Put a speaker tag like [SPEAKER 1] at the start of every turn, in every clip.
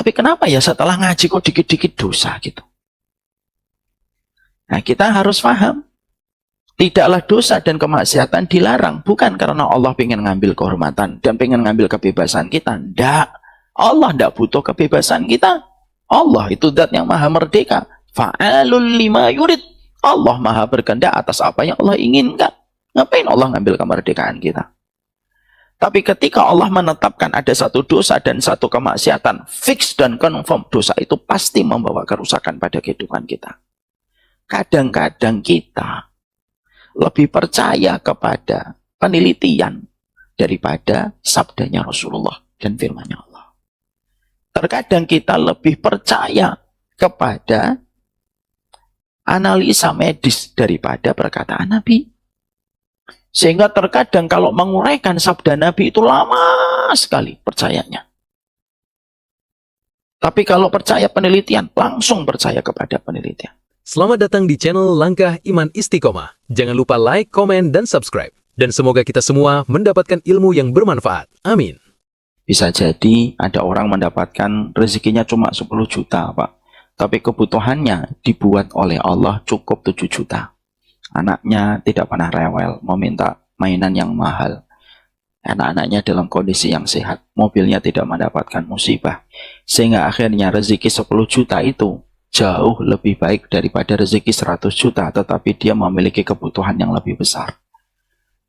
[SPEAKER 1] Tapi kenapa ya setelah ngaji kok dikit-dikit dosa gitu? Nah, kita harus paham. Tidaklah dosa dan kemaksiatan dilarang. Bukan karena Allah ingin ngambil kehormatan dan ingin ngambil kebebasan kita. Tidak. Allah tidak butuh kebebasan kita. Allah itu zat yang maha merdeka. Fa'alul lima yurid. Allah maha berkehendak atas apa yang Allah inginkan. Ngapain Allah ngambil kemerdekaan kita? Tapi ketika Allah menetapkan ada satu dosa dan satu kemaksiatan, fix dan confirm, dosa itu pasti membawa kerusakan pada kehidupan kita. Kadang-kadang kita lebih percaya kepada penelitian daripada sabdanya Rasulullah dan firman-Nya Allah. Terkadang kita lebih percaya kepada analisa medis daripada perkataan Nabi. Sehingga terkadang kalau menguraikan sabda Nabi itu lama sekali percayanya. Tapi kalau percaya penelitian, langsung percaya kepada penelitian.
[SPEAKER 2] Selamat datang di channel Langkah Iman Istiqomah. Jangan lupa like, komen, dan subscribe. Dan semoga kita semua mendapatkan ilmu yang bermanfaat. Amin.
[SPEAKER 1] Bisa jadi ada orang mendapatkan rezekinya cuma 10 juta, Pak. Tapi kebutuhannya dibuat oleh Allah cukup 7 juta. Anaknya tidak pernah rewel, meminta mainan yang mahal. Anak-anaknya dalam kondisi yang sehat. Mobilnya tidak mendapatkan musibah. Sehingga akhirnya rezeki 10 juta itu jauh lebih baik daripada rezeki 100 juta, tetapi dia memiliki kebutuhan yang lebih besar.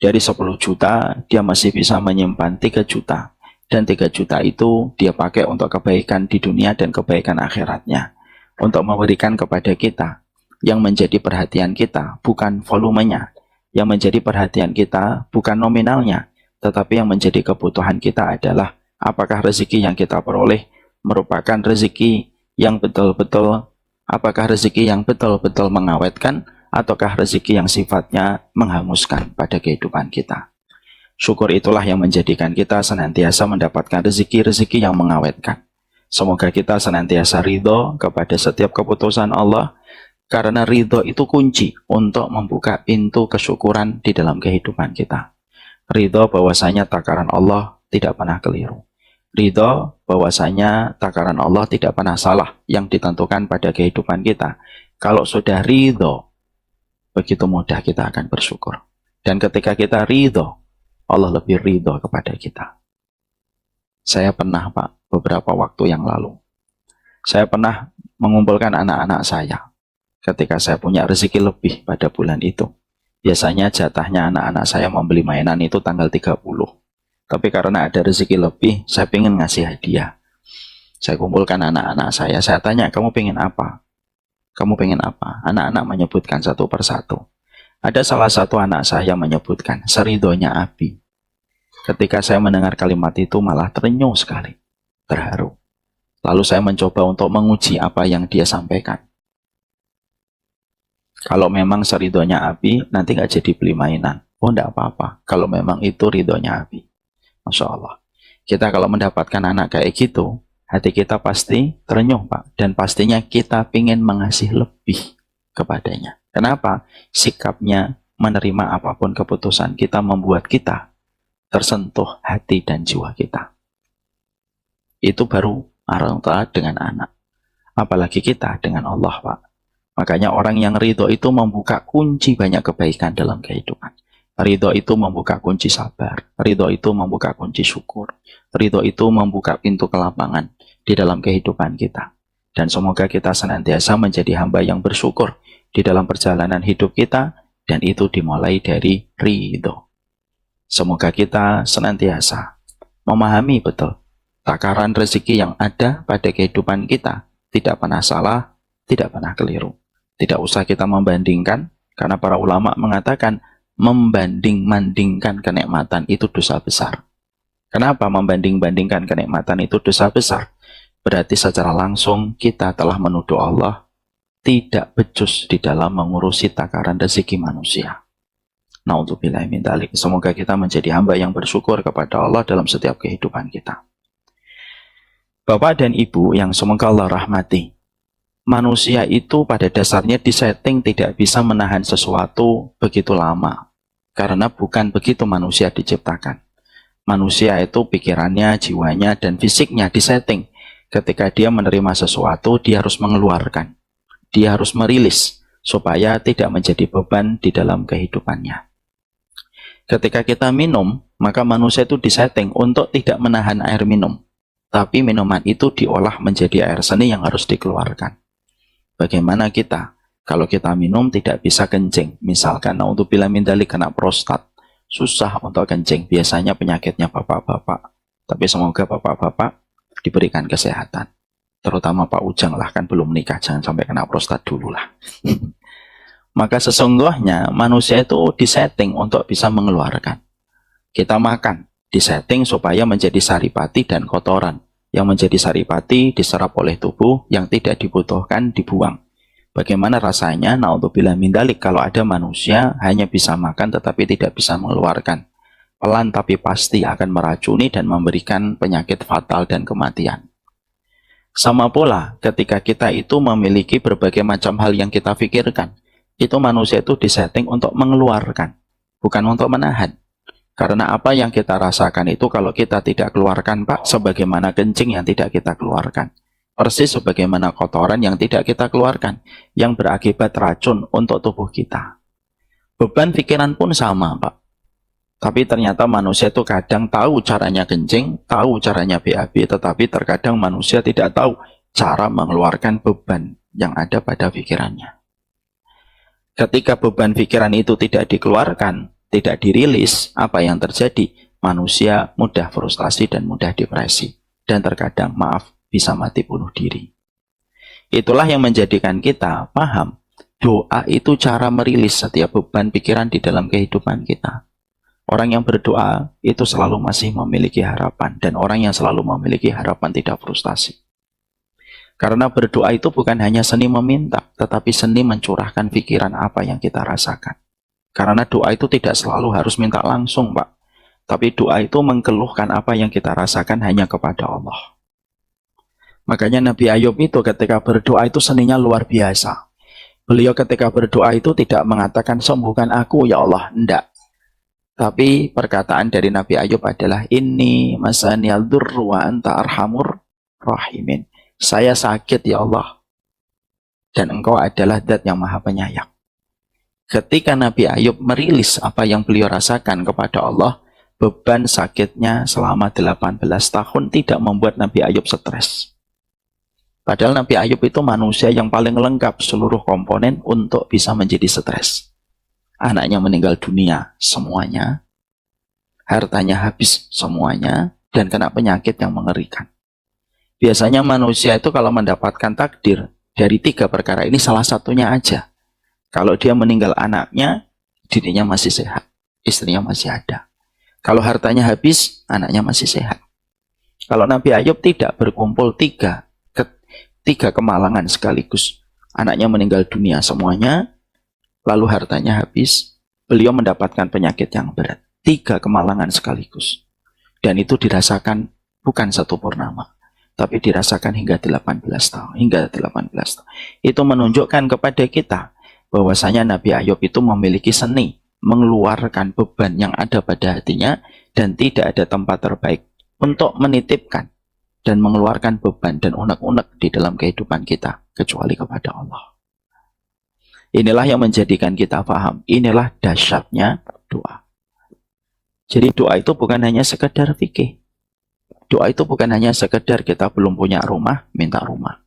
[SPEAKER 1] Dari 10 juta, dia masih bisa menyimpan 3 juta. Dan 3 juta itu dia pakai untuk kebaikan di dunia dan kebaikan akhiratnya. Untuk memberikan kepada kita. Yang menjadi perhatian kita bukan volumenya. Yang menjadi perhatian kita bukan nominalnya. Tetapi yang menjadi kebutuhan kita adalah apakah rezeki yang kita peroleh merupakan rezeki yang betul-betul, apakah rezeki yang betul-betul mengawetkan, ataukah rezeki yang sifatnya menghanguskan pada kehidupan kita. Syukur itulah yang menjadikan kita senantiasa mendapatkan rezeki-rezeki yang mengawetkan. Semoga kita senantiasa ridho kepada setiap keputusan Allah, karena ridho itu kunci untuk membuka pintu kesyukuran di dalam kehidupan kita. Ridho bahwasanya takaran Allah tidak pernah keliru. Ridho bahwasanya takaran Allah tidak pernah salah yang ditentukan pada kehidupan kita. Kalau sudah ridho, begitu mudah kita akan bersyukur. Dan ketika kita ridho, Allah lebih ridho kepada kita. Saya pernah, Pak, beberapa waktu yang lalu, saya pernah mengumpulkan anak-anak saya. Ketika saya punya rezeki lebih pada bulan itu, biasanya jatahnya anak-anak saya membeli mainan itu tanggal 30. Tapi karena ada rezeki lebih, saya ingin ngasih hadiah. Saya kumpulkan anak-anak saya tanya, kamu pengen apa? Kamu pengen apa? Anak-anak menyebutkan satu persatu. Ada salah satu anak saya menyebutkan, seridhonya Abi. Ketika saya mendengar kalimat itu malah terenyuh sekali, terharu. Lalu saya mencoba untuk menguji apa yang dia sampaikan. Kalau memang seridhonya Abi, nanti nggak jadi beli mainan. Oh, enggak apa-apa. Kalau memang itu ridhonya Abi. Masya Allah. Kita kalau mendapatkan anak kayak gitu, hati kita pasti terenyuh, Pak. Dan pastinya kita ingin mengasih lebih kepadanya. Kenapa? Sikapnya menerima apapun keputusan kita membuat kita tersentuh hati dan jiwa kita. Itu baru orang tua dengan anak. Apalagi kita dengan Allah, Pak. Makanya orang yang ridho itu membuka kunci banyak kebaikan dalam kehidupan. Ridho itu membuka kunci sabar. Ridho itu membuka kunci syukur. Ridho itu membuka pintu kelapangan di dalam kehidupan kita. Dan semoga kita senantiasa menjadi hamba yang bersyukur di dalam perjalanan hidup kita. Dan itu dimulai dari ridho. Semoga kita senantiasa memahami betul takaran rezeki yang ada pada kehidupan kita. Tidak pernah salah, tidak pernah keliru. Tidak usah kita membandingkan, karena para ulama mengatakan membanding-bandingkan kenikmatan itu dosa besar. Kenapa membanding-bandingkan kenikmatan itu dosa besar? Berarti secara langsung kita telah menuduh Allah tidak becus di dalam mengurusi takaran rezeki manusia. Na'udzubillahi min dzalik. Semoga kita menjadi hamba yang bersyukur kepada Allah dalam setiap kehidupan kita. Bapak dan Ibu yang semoga Allah rahmati, manusia itu pada dasarnya disetting tidak bisa menahan sesuatu begitu lama. Karena bukan begitu manusia diciptakan. Manusia itu pikirannya, jiwanya, dan fisiknya disetting Ketika dia menerima sesuatu, dia harus mengeluarkan. Dia harus merilis supaya tidak menjadi beban di dalam kehidupannya. Ketika kita minum, maka manusia itu disetting untuk tidak menahan air minum. Tapi minuman itu diolah menjadi air seni yang harus dikeluarkan. Bagaimana kita? Kalau kita minum tidak bisa kencing. Misalkan, naudzubillah min dzalik, kena prostat. Susah untuk kencing. Biasanya penyakitnya bapak-bapak. Tapi semoga bapak-bapak diberikan kesehatan. Terutama Pak Ujang lah, kan belum nikah, jangan sampai kena prostat dulu lah. Maka sesungguhnya manusia itu disetting untuk bisa mengeluarkan. Kita makan, disetting supaya menjadi saripati dan kotoran. Yang menjadi saripati diserap oleh tubuh, yang tidak dibutuhkan dibuang. Bagaimana rasanya, naudzubillah min dzalik, kalau ada manusia hanya bisa makan tetapi tidak bisa mengeluarkan. Pelan tapi pasti akan meracuni dan memberikan penyakit fatal dan kematian. Sama pula ketika kita itu memiliki berbagai macam hal yang kita pikirkan, itu manusia itu disetting untuk mengeluarkan, bukan untuk menahan. Karena apa yang kita rasakan itu kalau kita tidak keluarkan, Pak, sebagaimana kencing yang tidak kita keluarkan. Persis sebagaimana kotoran yang tidak kita keluarkan, yang berakibat racun untuk tubuh kita. Beban pikiran pun sama, Pak. Tapi ternyata manusia itu kadang tahu caranya kencing, tahu caranya BAB, tetapi terkadang manusia tidak tahu cara mengeluarkan beban yang ada pada pikirannya. Ketika beban pikiran itu tidak dikeluarkan, tidak dirilis, apa yang terjadi? Manusia mudah frustasi dan mudah depresi. Dan terkadang, maaf, bisa mati bunuh diri. Itulah yang menjadikan kita paham, doa itu cara merilis setiap beban pikiran di dalam kehidupan kita. Orang yang berdoa itu selalu masih memiliki harapan, dan orang yang selalu memiliki harapan tidak frustasi. Karena berdoa itu bukan hanya seni meminta, tetapi seni mencurahkan pikiran apa yang kita rasakan. Karena doa itu tidak selalu harus minta langsung, Pak. Tapi doa itu mengeluhkan apa yang kita rasakan hanya kepada Allah. Makanya Nabi Ayub itu ketika berdoa itu seninya luar biasa. Beliau ketika berdoa itu tidak mengatakan sembuhkan aku ya Allah, enggak. Tapi perkataan dari Nabi Ayub adalah inni masaniyal dzurru wa anta arhamur rahimin. Saya sakit ya Allah, dan Engkau adalah Zat yang Maha Penyayang. Ketika Nabi Ayub merilis apa yang beliau rasakan kepada Allah, beban sakitnya selama 18 tahun tidak membuat Nabi Ayub stres. Padahal Nabi Ayub itu manusia yang paling lengkap seluruh komponen untuk bisa menjadi stres. Anaknya meninggal dunia, semuanya. Hartanya habis, semuanya. Dan kena penyakit yang mengerikan. Biasanya manusia itu kalau mendapatkan takdir dari 3 perkara ini, salah satunya aja. Kalau dia meninggal anaknya, dirinya masih sehat. Istrinya masih ada. Kalau hartanya habis, anaknya masih sehat. Kalau Nabi Ayub tidak berkumpul 3 kemalangan sekaligus. Anaknya meninggal dunia semuanya, lalu hartanya habis, beliau mendapatkan penyakit yang berat. 3 kemalangan sekaligus. Dan itu dirasakan bukan 1 purnama, tapi dirasakan hingga 18 tahun. Itu menunjukkan kepada kita bahwasanya Nabi Ayub itu memiliki seni mengeluarkan beban yang ada pada hatinya, dan tidak ada tempat terbaik untuk menitipkan dan mengeluarkan beban dan unek-unek di dalam kehidupan kita kecuali kepada Allah. Inilah yang menjadikan kita paham, inilah dahsyatnya doa. Jadi doa itu bukan hanya sekedar fikih. Doa itu bukan hanya sekedar kita belum punya rumah, minta rumah.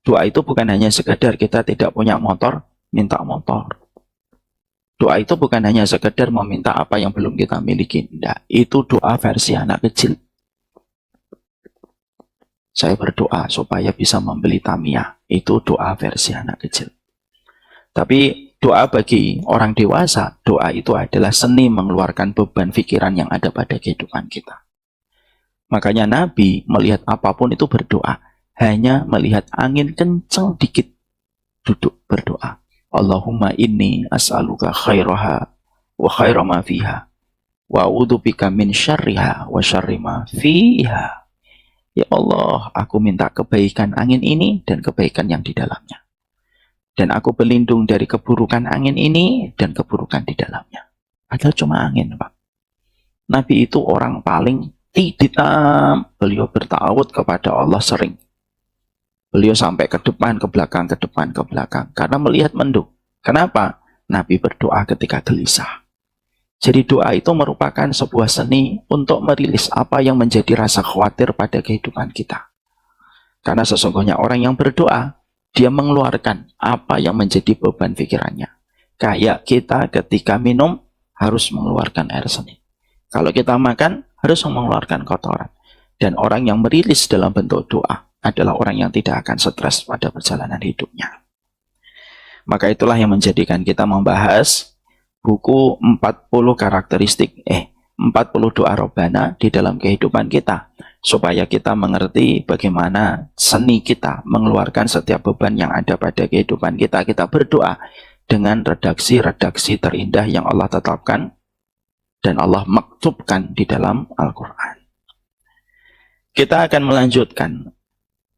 [SPEAKER 1] Doa itu bukan hanya sekedar kita tidak punya motor, minta motor. Doa itu bukan hanya sekedar meminta apa yang belum kita miliki. Tidak, itu doa versi anak kecil. Saya berdoa supaya bisa membeli Tamiya. Itu doa versi anak kecil. Tapi doa bagi orang dewasa, doa itu adalah seni mengeluarkan beban pikiran yang ada pada kehidupan kita. Makanya Nabi melihat apapun itu berdoa. Hanya melihat angin kencang dikit, duduk berdoa. Allahumma inni as'aluka khairaha wa khaira ma fiha wa a'udzubika min syarriha wa syarri ma fiha. Ya Allah, aku minta kebaikan angin ini dan kebaikan yang di dalamnya. Dan aku berlindung dari keburukan angin ini dan keburukan di dalamnya. Padahal cuma angin, Pak. Nabi itu orang paling hitam. Beliau bertawud kepada Allah sering. Beliau sampai ke depan, ke belakang, ke depan, ke belakang. Karena melihat mendung. Kenapa? Nabi berdoa ketika gelisah. Jadi doa itu merupakan sebuah seni untuk merilis apa yang menjadi rasa khawatir pada kehidupan kita. Karena sesungguhnya orang yang berdoa, dia mengeluarkan apa yang menjadi beban pikirannya. Kayak kita ketika minum harus mengeluarkan air seni. Kalau kita makan harus mengeluarkan kotoran. Dan orang yang merilis dalam bentuk doa adalah orang yang tidak akan stres pada perjalanan hidupnya. Maka itulah yang menjadikan kita membahas buku 40 doa Robbana di dalam kehidupan kita. Supaya kita mengerti bagaimana seni kita mengeluarkan setiap beban yang ada pada kehidupan kita. Kita berdoa dengan redaksi-redaksi terindah yang Allah tetapkan dan Allah maktubkan di dalam Al-Quran. Kita akan melanjutkan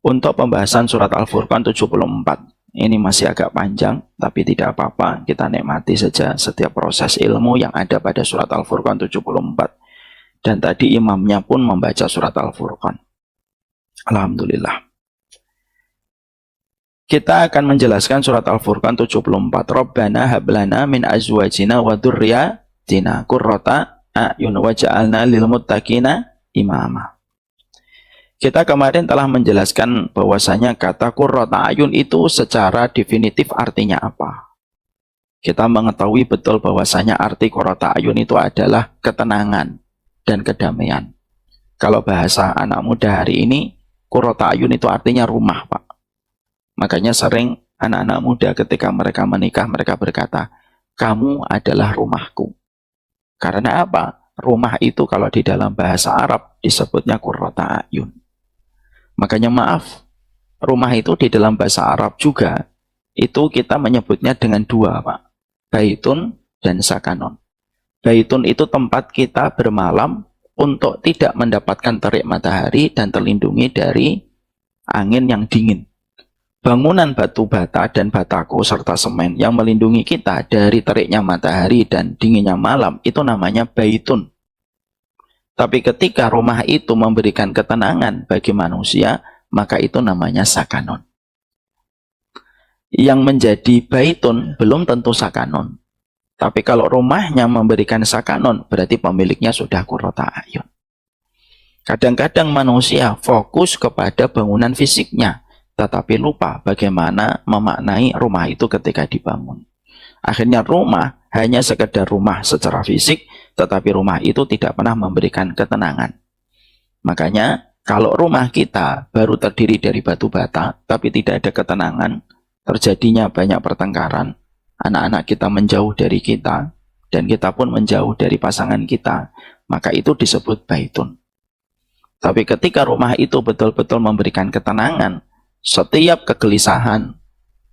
[SPEAKER 1] untuk pembahasan surat Al-Furqan 74. Ini masih agak panjang, tapi tidak apa-apa. Kita nikmati saja setiap proses ilmu yang ada pada surat Al-Furqan 74. Dan tadi imamnya pun membaca surat Al-Furqan. Alhamdulillah. Kita akan menjelaskan surat Al-Furqan 74. Rabbana hablana min azwajina wa dzurriyyatina qurrata a'yun waj'alna lil muttaqina imama. Kita kemarin telah menjelaskan bahwasanya kata qurrata ayun itu secara definitif artinya apa. Kita mengetahui betul bahwasanya arti qurrata ayun itu adalah ketenangan dan kedamaian. Kalau bahasa anak muda hari ini, qurrata ayun itu artinya rumah, Pak. Makanya sering anak-anak muda ketika mereka menikah, mereka berkata, kamu adalah rumahku. Karena apa? Rumah itu kalau di dalam bahasa Arab disebutnya qurrata ayun. Makanya maaf, rumah itu di dalam bahasa Arab juga, itu kita menyebutnya dengan dua, Pak. Baitun dan sakanon. Baitun itu tempat kita bermalam untuk tidak mendapatkan terik matahari dan terlindungi dari angin yang dingin. Bangunan batu bata dan batako serta semen yang melindungi kita dari teriknya matahari dan dinginnya malam, itu namanya baitun. Tapi ketika rumah itu memberikan ketenangan bagi manusia, maka itu namanya sakanon. Yang menjadi baitun belum tentu sakanon. Tapi kalau rumahnya memberikan sakanon, berarti pemiliknya sudah qurrata ayun. Kadang-kadang manusia fokus kepada bangunan fisiknya, tetapi lupa bagaimana memaknai rumah itu ketika dibangun. Akhirnya rumah hanya sekedar rumah secara fisik, tetapi rumah itu tidak pernah memberikan ketenangan. Makanya kalau rumah kita baru terdiri dari batu bata, tapi tidak ada ketenangan, terjadinya banyak pertengkaran, anak-anak kita menjauh dari kita, dan kita pun menjauh dari pasangan kita, maka itu disebut baitun. Tapi ketika rumah itu betul-betul memberikan ketenangan, setiap kegelisahan,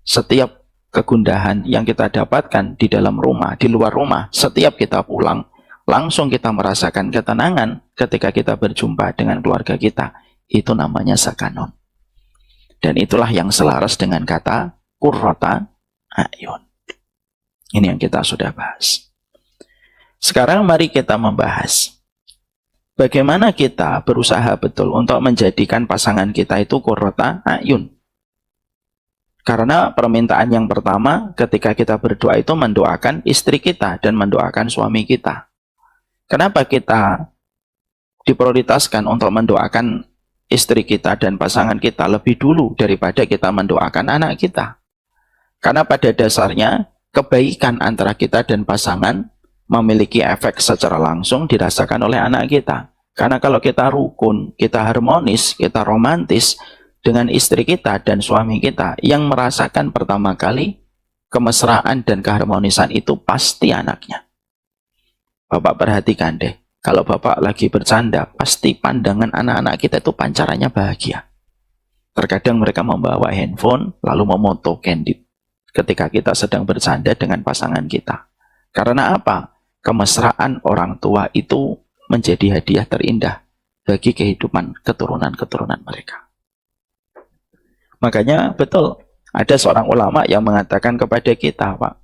[SPEAKER 1] setiap kegundahan yang kita dapatkan di dalam rumah, di luar rumah, setiap kita pulang, langsung kita merasakan ketenangan ketika kita berjumpa dengan keluarga kita. Itu namanya sakanon. Dan itulah yang selaras dengan kata qurrata ayun. Ini yang kita sudah bahas. Sekarang mari kita membahas bagaimana kita berusaha betul untuk menjadikan pasangan kita itu qurrata ayun. Karena permintaan yang pertama ketika kita berdoa itu mendoakan istri kita dan mendoakan suami kita. Kenapa kita diprioritaskan untuk mendoakan istri kita dan pasangan kita lebih dulu daripada kita mendoakan anak kita? Karena pada dasarnya kebaikan antara kita dan pasangan memiliki efek secara langsung dirasakan oleh anak kita. Karena kalau kita rukun, kita harmonis, kita romantis dengan istri kita dan suami kita, yang merasakan pertama kali kemesraan dan keharmonisan itu pasti anaknya. Bapak perhatikan deh, kalau Bapak lagi bercanda, pasti pandangan anak-anak kita itu pancarannya bahagia. Terkadang mereka membawa handphone, lalu memoto candid ketika kita sedang bercanda dengan pasangan kita. Karena apa? Kemesraan orang tua itu menjadi hadiah terindah bagi kehidupan keturunan-keturunan mereka. Makanya betul, ada seorang ulama yang mengatakan kepada kita, Pak,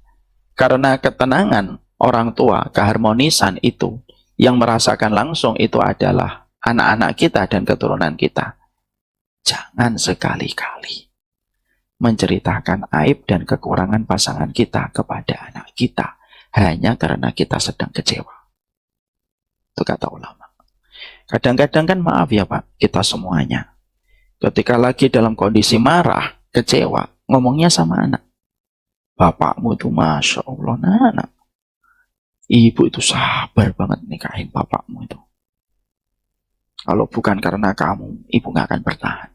[SPEAKER 1] karena ketenangan orang tua, keharmonisan itu, yang merasakan langsung itu adalah anak-anak kita dan keturunan kita. Jangan sekali-kali menceritakan aib dan kekurangan pasangan kita kepada anak kita hanya karena kita sedang kecewa. Itu kata ulama. Kadang-kadang kan maaf ya Pak, kita semuanya ketika lagi dalam kondisi marah, kecewa, ngomongnya sama anak. Bapakmu itu Masya Allah, anak. Ibu itu sabar banget nikahin bapakmu itu. Kalau bukan karena kamu, ibu gak akan bertahan.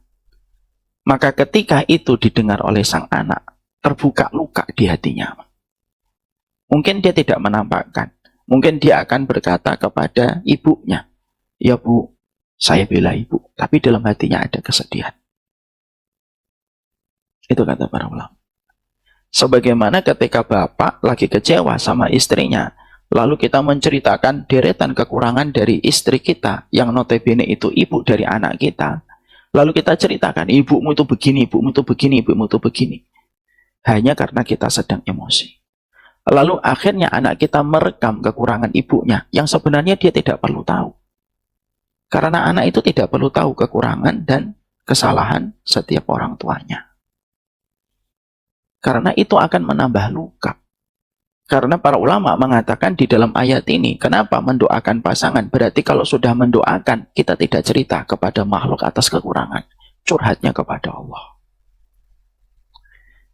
[SPEAKER 1] Maka ketika itu didengar oleh sang anak, terbuka luka di hatinya. Mungkin dia tidak menampakkan. Mungkin dia akan berkata kepada ibunya, ya Bu, saya bela ibu. Tapi dalam hatinya ada kesedihan. Itu kata para ulama. Sebagaimana ketika bapak lagi kecewa sama istrinya, lalu kita menceritakan deretan kekurangan dari istri kita, yang notabene itu ibu dari anak kita. Lalu kita ceritakan, ibumu itu begini, ibumu itu begini, ibumu itu begini. Hanya karena kita sedang emosi. Lalu akhirnya anak kita merekam kekurangan ibunya, yang sebenarnya dia tidak perlu tahu. Karena anak itu tidak perlu tahu kekurangan dan kesalahan setiap orang tuanya. Karena itu akan menambah luka. Karena para ulama mengatakan di dalam ayat ini, kenapa mendoakan pasangan? Berarti kalau sudah mendoakan, kita tidak cerita kepada makhluk atas kekurangan. Curhatnya kepada Allah.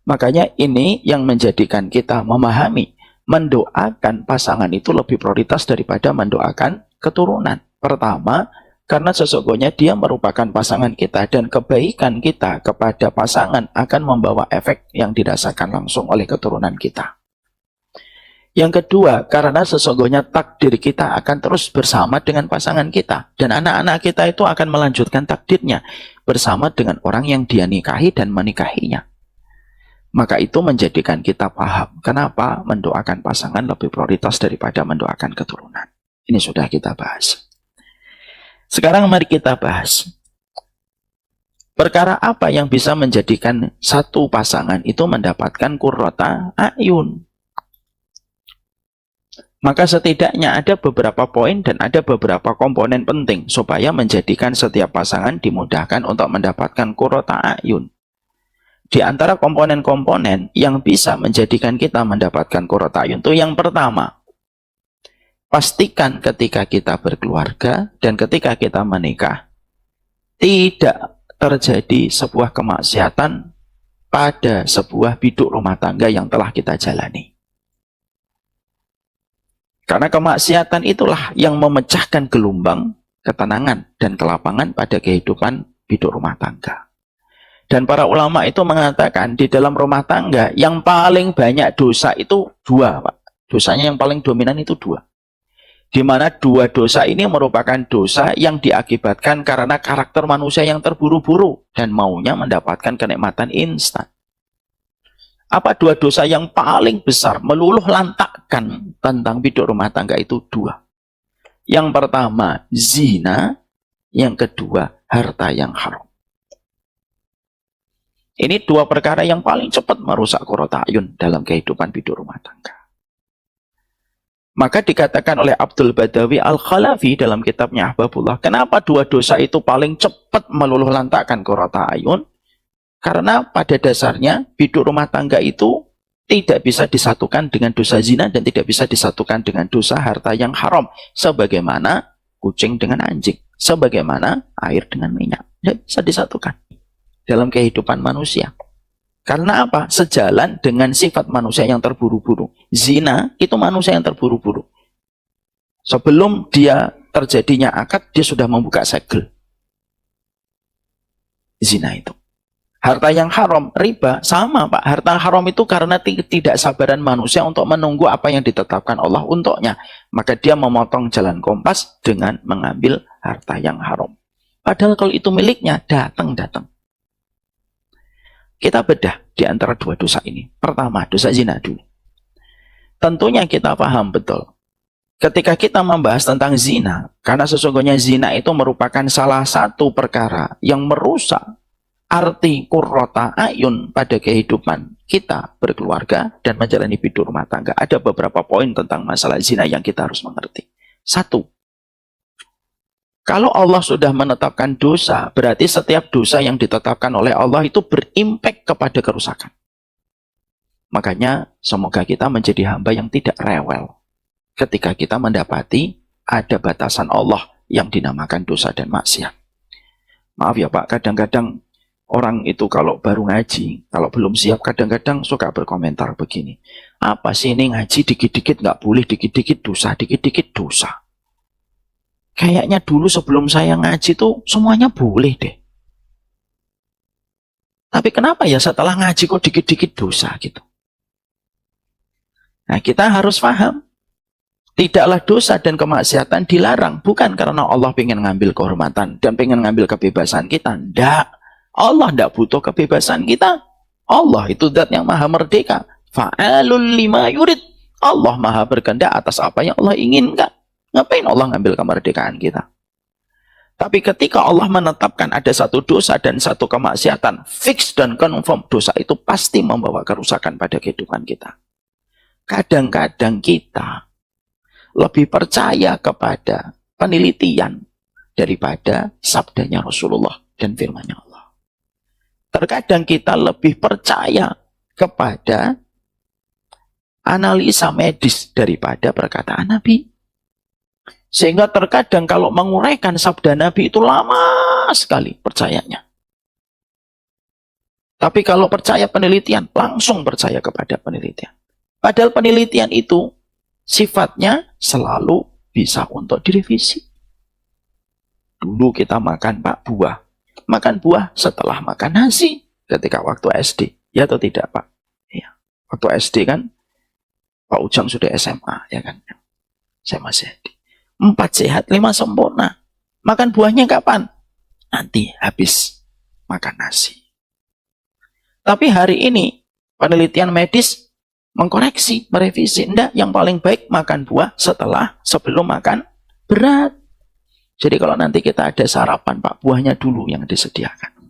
[SPEAKER 1] Makanya ini yang menjadikan kita memahami, mendoakan pasangan itu lebih prioritas daripada mendoakan keturunan. Pertama, karena sesungguhnya dia merupakan pasangan kita, dan kebaikan kita kepada pasangan akan membawa efek yang dirasakan langsung oleh keturunan kita. Yang kedua, karena sesungguhnya takdir kita akan terus bersama dengan pasangan kita. Dan anak-anak kita itu akan melanjutkan takdirnya bersama dengan orang yang dia nikahi dan menikahinya. Maka itu menjadikan kita paham kenapa mendoakan pasangan lebih prioritas daripada mendoakan keturunan. Ini sudah kita bahas. Sekarang mari kita bahas. Perkara apa yang bisa menjadikan satu pasangan itu mendapatkan qurrata a'yun? Maka setidaknya ada beberapa poin dan ada beberapa komponen penting supaya menjadikan setiap pasangan dimudahkan untuk mendapatkan qurrata a'yun. Di antara komponen-komponen yang bisa menjadikan kita mendapatkan qurrata a'yun itu yang pertama, pastikan ketika kita berkeluarga dan ketika kita menikah, tidak terjadi sebuah kemaksiatan pada sebuah biduk rumah tangga yang telah kita jalani. Karena kemaksiatan itulah yang memecahkan gelombang ketenangan dan kelapangan pada kehidupan biduk rumah tangga. Dan para ulama itu mengatakan di dalam rumah tangga yang paling banyak dosa itu dua, Pak. Dosanya yang paling dominan itu dua. Di mana dua dosa ini merupakan dosa yang diakibatkan karena karakter manusia yang terburu-buru dan maunya mendapatkan kenikmatan instan. Apa dua dosa yang paling besar meluluh lantakkan tentang biduk rumah tangga itu? Dua. Yang pertama zina, yang kedua harta yang haram. Ini dua perkara yang paling cepat merusak qurrata a'yun dalam kehidupan biduk rumah tangga. Maka dikatakan oleh Abdul Badawi Al-Khalafi dalam kitabnya Ahbabullah, kenapa dua dosa itu paling cepat meluluh lantakkan qurrata a'yun? Karena pada dasarnya biduk rumah tangga itu tidak bisa disatukan dengan dosa zina dan tidak bisa disatukan dengan dosa harta yang haram. Sebagaimana kucing dengan anjing, sebagaimana air dengan minyak. Tidak bisa disatukan dalam kehidupan manusia. Karena apa? Sejalan dengan sifat manusia yang terburu-buru. Zina itu manusia yang terburu-buru. Sebelum dia terjadinya akad, dia sudah membuka segel. Zina itu. Harta yang haram, riba, sama Pak. Harta haram itu karena tidak sabaran manusia untuk menunggu apa yang ditetapkan Allah untuknya. Maka dia memotong jalan kompas dengan mengambil harta yang haram. Padahal kalau itu miliknya, datang. Kita bedah di antara dua dosa ini. Pertama, dosa zina dulu. Tentunya kita paham betul. Ketika kita membahas tentang zina, karena sesungguhnya zina itu merupakan salah satu perkara yang merusak arti qurrata a'yun pada kehidupan kita berkeluarga dan menjalani biduk rumah tangga. Ada beberapa poin tentang masalah zina yang kita harus mengerti. Satu, Kalau Allah sudah menetapkan dosa, berarti setiap dosa yang ditetapkan oleh Allah itu berimpak kepada kerusakan. Makanya semoga kita menjadi hamba yang tidak rewel ketika kita mendapati ada batasan Allah yang dinamakan dosa dan maksiat. Maaf ya Pak, kadang-kadang orang itu kalau baru ngaji, kalau belum siap, kadang-kadang suka berkomentar begini. Apa sih ini ngaji dikit-dikit nggak boleh, dikit-dikit dosa, dikit-dikit dosa. Kayaknya dulu sebelum saya ngaji tuh semuanya boleh deh. Tapi kenapa ya setelah ngaji kok dikit-dikit dosa gitu? Nah kita harus paham. Tidaklah dosa dan kemaksiatan dilarang. Bukan karena Allah ingin ngambil kehormatan dan ingin ngambil kebebasan kita. Tidak. Allah tidak butuh kebebasan kita. Allah itu zat yang maha merdeka. Fa'alul lima yurid. Allah maha berkehendak atas apa yang Allah inginkan. Ngapain Allah ngambil kemerdekaan kita? Tapi ketika Allah menetapkan ada satu dosa dan satu kemaksiatan, fix dan confirm, dosa itu pasti membawa kerusakan pada kehidupan kita. Kadang-kadang kita lebih percaya kepada penelitian daripada sabdanya Rasulullah dan firman-Nya Allah. Terkadang kita lebih percaya kepada analisa medis daripada perkataan Nabi. Sehingga terkadang kalau menguraikan sabda Nabi itu lama sekali percayanya. Tapi kalau percaya penelitian, langsung percaya kepada penelitian. Padahal penelitian itu sifatnya selalu bisa untuk direvisi. Dulu kita makan Pak buah. Makan buah setelah makan nasi ketika waktu SD. Ya atau tidak Pak? Ya. Waktu SD kan Pak Ujang sudah SMA ya kan. Saya masih SD. 4 sehat, 5 sempurna. Makan buahnya kapan? Nanti habis makan nasi. Tapi hari ini penelitian medis mengkoreksi, merevisi. Enggak, yang paling baik makan buah sebelum makan berat. Jadi kalau nanti kita ada sarapan, Pak, buahnya dulu yang disediakan.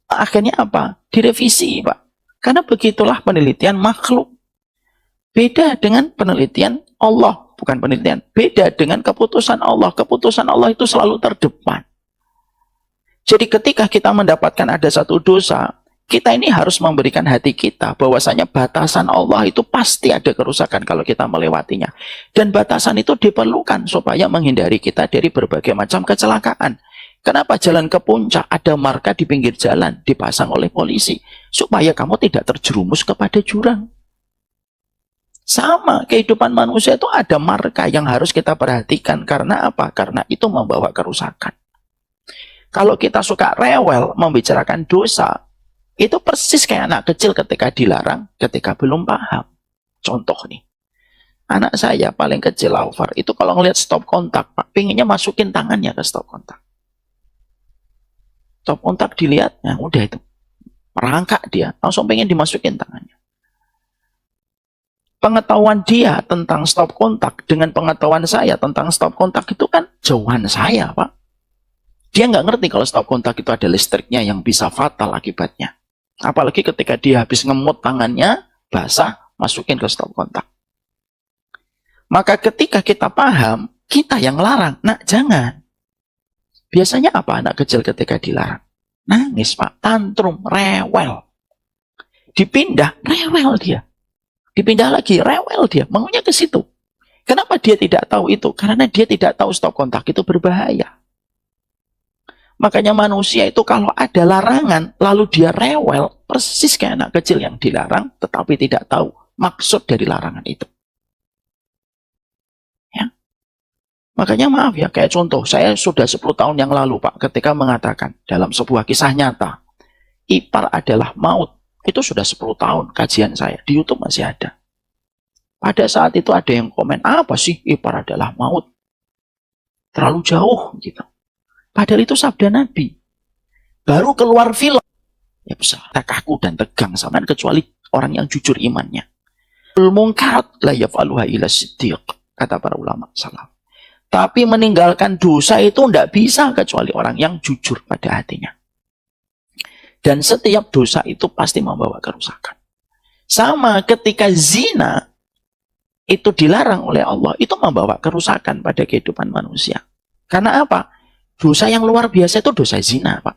[SPEAKER 1] Akhirnya apa? Direvisi, Pak. Karena begitulah penelitian makhluk. Beda dengan penelitian Allah. Bukan penelitian. Beda dengan keputusan Allah. Keputusan Allah itu selalu terdepan. Jadi ketika kita mendapatkan ada satu dosa, kita ini harus memberikan hati kita bahwasanya batasan Allah itu pasti ada kerusakan kalau kita melewatinya. Dan batasan itu diperlukan supaya menghindari kita dari berbagai macam kecelakaan. Kenapa jalan ke puncak ada marka di pinggir jalan dipasang oleh polisi? Supaya kamu tidak terjerumus kepada jurang. Sama, kehidupan manusia itu ada marka yang harus kita perhatikan. Karena apa? Karena itu membawa kerusakan. Kalau kita suka rewel membicarakan dosa, itu persis kayak anak kecil ketika dilarang, ketika belum paham. Contoh nih, anak saya paling kecil, Alvar, itu kalau ngelihat stop kontak, Pak, pinginnya masukin tangannya ke stop kontak. Stop kontak dilihat, nah udah itu. Merangkak dia, langsung pengen dimasukin tangannya. Pengetahuan dia tentang stop kontak dengan pengetahuan saya tentang stop kontak itu kan jauhan saya, Pak. Dia nggak ngerti kalau stop kontak itu ada listriknya yang bisa fatal akibatnya. Apalagi ketika dia habis ngemut tangannya, basah, masukin ke stop kontak. Maka ketika kita paham, kita yang larang. Nah, jangan. Biasanya apa anak kecil ketika dilarang? Nangis, Pak. Tantrum, rewel. Dipindah, rewel dia. Dipindah lagi, rewel dia, maunya ke situ. Kenapa dia tidak tahu itu? Karena dia tidak tahu stop kontak itu berbahaya. Makanya manusia itu kalau ada larangan, lalu dia rewel, persis kayak anak kecil yang dilarang, tetapi tidak tahu maksud dari larangan itu. Ya. Makanya maaf ya, kayak contoh, saya sudah 10 tahun yang lalu Pak, ketika mengatakan dalam sebuah kisah nyata, ipar adalah maut. Itu sudah 10 tahun kajian saya. Di YouTube masih ada. Pada saat itu ada yang komen, apa sih ipar adalah maut? Terlalu jauh gitu. Padahal itu sabda Nabi. Baru keluar film. Ya bisa, kaku dan tegang sama kecuali orang yang jujur imannya. Al-munkarat la yaf'aluha ila siddiq, kata para ulama salaf. Tapi meninggalkan dosa itu tidak bisa kecuali orang yang jujur pada hatinya. Dan setiap dosa itu pasti membawa kerusakan. Sama ketika zina itu dilarang oleh Allah, itu membawa kerusakan pada kehidupan manusia. Karena apa? Dosa yang luar biasa itu dosa zina, Pak.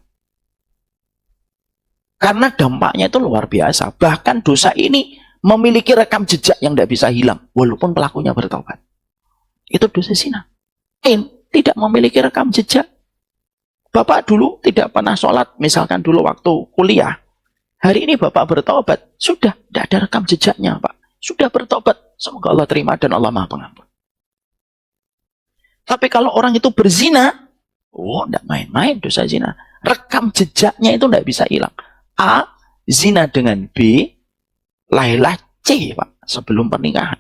[SPEAKER 1] Karena dampaknya itu luar biasa. Bahkan dosa ini memiliki rekam jejak yang tidak bisa hilang, walaupun pelakunya bertobat. Itu dosa zina. Tidak memiliki rekam jejak. Bapak dulu tidak pernah sholat, misalkan dulu waktu kuliah. Hari ini Bapak bertobat, sudah tidak ada rekam jejaknya, Pak. Sudah bertobat, semoga Allah terima dan Allah Maha Pengampun. Tapi kalau orang itu berzina, tidak main-main dosa zina. Rekam jejaknya itu tidak bisa hilang. A, zina dengan B, lahirlah C, Pak, sebelum pernikahan.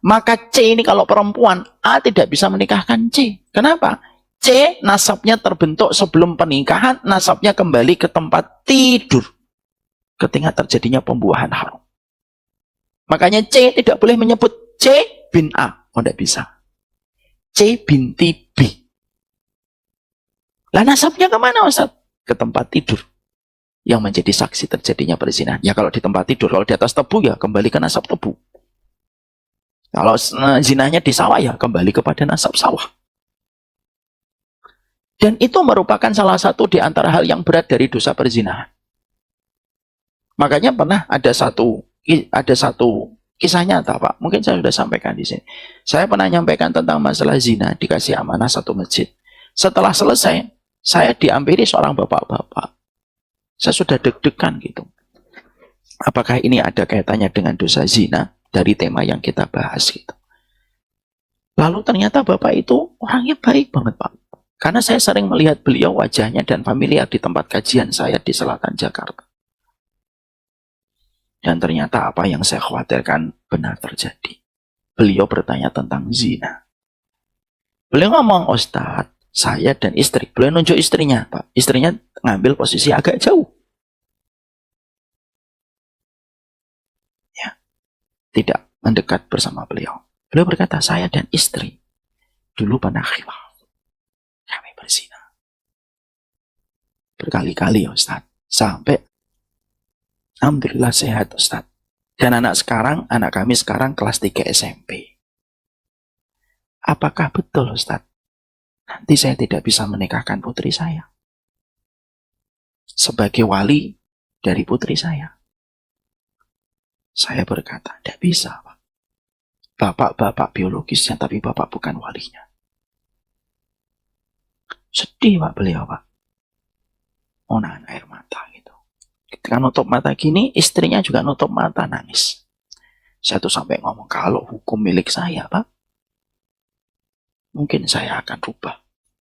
[SPEAKER 1] Maka C ini kalau perempuan, A tidak bisa menikahkan C. Kenapa? C, nasabnya terbentuk sebelum pernikahan, nasabnya kembali ke tempat tidur. Ketika terjadinya pembuahan haram. Makanya C tidak boleh menyebut C bin A. Tidak bisa. C binti B. Lah nasabnya kemana, Ustaz? Ke tempat tidur. Yang menjadi saksi terjadinya perzinahan. Ya kalau di tempat tidur, kalau di atas tebu ya kembali ke nasab tebu. Kalau zinahnya di sawah ya kembali kepada nasab sawah. Dan itu merupakan salah satu di antara hal yang berat dari dosa perzinahan. Makanya pernah ada satu kisah nyata, Pak. Mungkin saya sudah sampaikan di sini. Saya pernah menyampaikan tentang masalah zina, dikasih amanah satu masjid. Setelah selesai, saya dihampiri seorang bapak-bapak. Saya sudah deg-degan gitu. Apakah ini ada kaitannya dengan dosa zina dari tema yang kita bahas gitu. Lalu ternyata bapak itu orangnya baik banget, Pak. Karena saya sering melihat beliau wajahnya dan familiar di tempat kajian saya di selatan Jakarta. Dan ternyata apa yang saya khawatirkan benar terjadi. Beliau bertanya tentang zina. Beliau ngomong, Ustadz, saya dan istri. Beliau nunjuk istrinya, Pak. Istrinya ngambil posisi agak jauh. Ya, tidak mendekat bersama beliau. Beliau berkata, saya dan istri dulu pernah khilaf. Kami berzina. Berkali-kali, Ustadz. Sampai alhamdulillah sehat, Ustadz. Dan anak kami sekarang kelas 3 SMP. Apakah betul, Ustadz? Nanti saya tidak bisa menikahkan putri saya. Sebagai wali dari putri saya. Saya berkata, tidak bisa, Pak. Bapak biologisnya, tapi bapak bukan walinya. Sedih, Pak, beliau, Pak. Nahan air mata gitu. Ketika nutup mata gini, istrinya juga nutup mata, nangis. Saya tuh sampai ngomong, kalau hukum milik saya, Pak, mungkin saya akan rubah.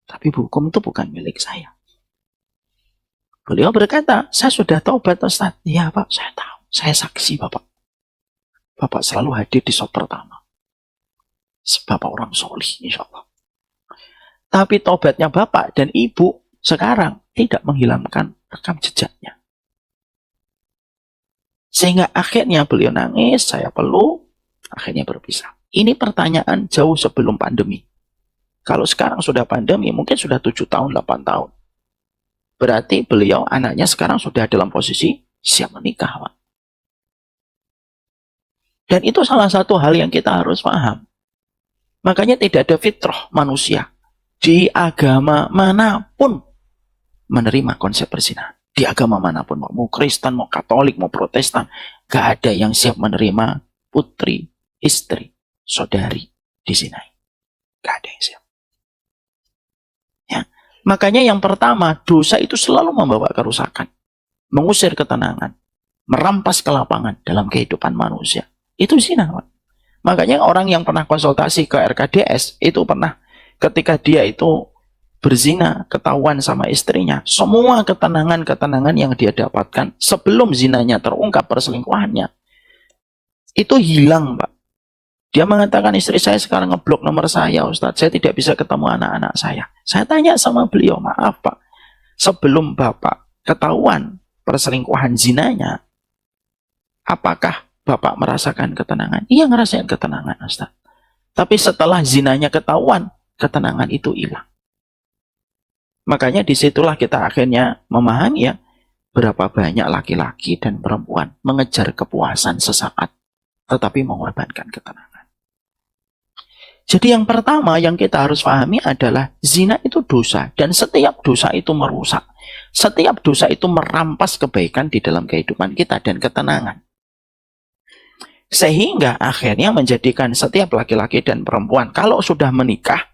[SPEAKER 1] Tapi hukum itu bukan milik saya. Beliau berkata, saya sudah taubat, Ustaz. Iya, Pak, saya tahu. Saya saksi, Bapak. Bapak selalu hadir di shot pertama. Bapak orang solih, insya Allah. Tapi taubatnya Bapak dan Ibu sekarang tidak menghilangkan rekam jejaknya. Sehingga akhirnya beliau nangis, saya peluk, akhirnya berpisah. Ini pertanyaan jauh sebelum pandemi. Kalau sekarang sudah pandemi, mungkin sudah 7 tahun, 8 tahun. Berarti beliau, anaknya sekarang sudah dalam posisi siap menikah, Pak. Dan itu salah satu hal yang kita harus paham. Makanya tidak ada fitrah manusia di agama manapun menerima konsep perzinahan. Di agama manapun, mau Kristen, mau Katolik, mau Protestan, gak ada yang siap menerima putri, istri, saudari dizinai. Gak ada yang siap. Ya. Makanya yang pertama, dosa itu selalu membawa kerusakan, mengusir ketenangan, merampas kelapangan dalam kehidupan manusia. Itu zina, Pak. Makanya orang yang pernah konsultasi ke RKDS, itu pernah ketika dia itu berzina, ketahuan sama istrinya, semua ketenangan-ketenangan yang dia dapatkan sebelum zinanya terungkap perselingkuhannya, itu hilang, Pak. Dia mengatakan, istri saya sekarang ngeblok nomor saya, Ustadz, saya tidak bisa ketemu anak-anak saya. Saya tanya sama beliau, maaf, Pak, sebelum Bapak ketahuan perselingkuhan zinanya, apakah Bapak merasakan ketenangan? Iya, ngerasain ketenangan, Ustadz. Tapi setelah zinanya ketahuan, ketenangan itu hilang. Makanya disitulah kita akhirnya memahami ya, berapa banyak laki-laki dan perempuan mengejar kepuasan sesaat, tetapi mengorbankan ketenangan. Jadi yang pertama yang kita harus pahami adalah zina itu dosa. Dan setiap dosa itu merusak. Setiap dosa itu merampas kebaikan di dalam kehidupan kita dan ketenangan. Sehingga akhirnya menjadikan setiap laki-laki dan perempuan kalau sudah menikah,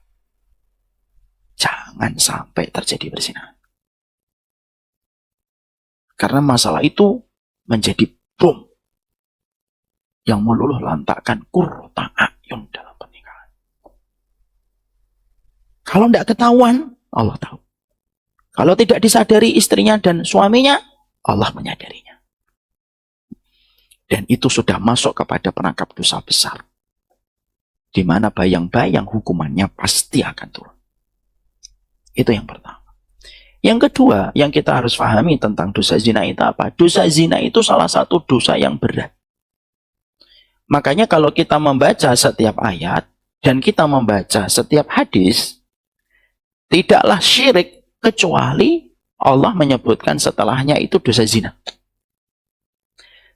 [SPEAKER 1] jangan sampai terjadi perzinahan. Karena masalah itu menjadi bom yang meluluh lantakkan qurrata a'yun dalam pernikahan. Kalau tidak ketahuan, Allah tahu. Kalau tidak disadari istrinya dan suaminya, Allah menyadarinya. Dan itu sudah masuk kepada perangkap dosa besar. Di mana bayang-bayang hukumannya pasti akan turun. Itu yang pertama. Yang kedua, yang kita harus pahami tentang dosa zina itu apa? Dosa zina itu salah satu dosa yang berat. Makanya kalau kita membaca setiap ayat dan kita membaca setiap hadis, tidaklah syirik kecuali Allah menyebutkan setelahnya itu dosa zina.